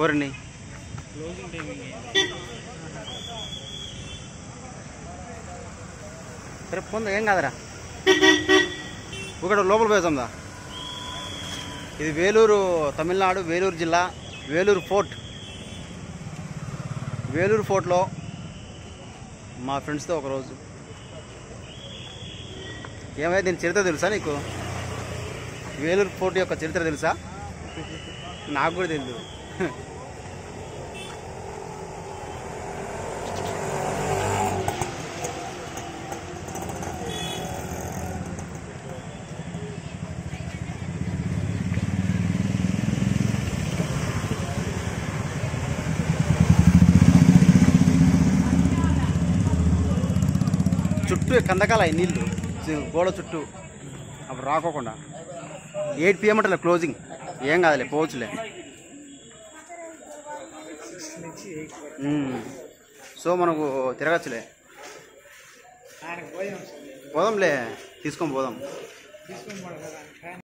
ఓరండి సరే పొంద ఏం కాదరా ఒకటి లోపల పోయేద్దా. ఇది వేలూరు, తమిళనాడు వేలూరు జిల్లా వేలూరు ఫోర్ట్. వేలూరు ఫోర్ట్లో మా ఫ్రెండ్స్తో ఒకరోజు ఏమైనా దీని చరిత్ర తెలుసా నీకు? వేలూరు ఫోర్ట్ యొక్క చరిత్ర తెలుసా? నాకు కూడా తెలియదు. చుట్టూ కందకాల నీళ్ళు గోడ చుట్టూ అప్పుడు రాకోకుండా. 8 PM అంటే క్లోజింగ్. ఏం కాదులే, పోవచ్చులే. సో మనకు తిరగచ్చులే. పోదాంలే, తీసుకొని పోదాం.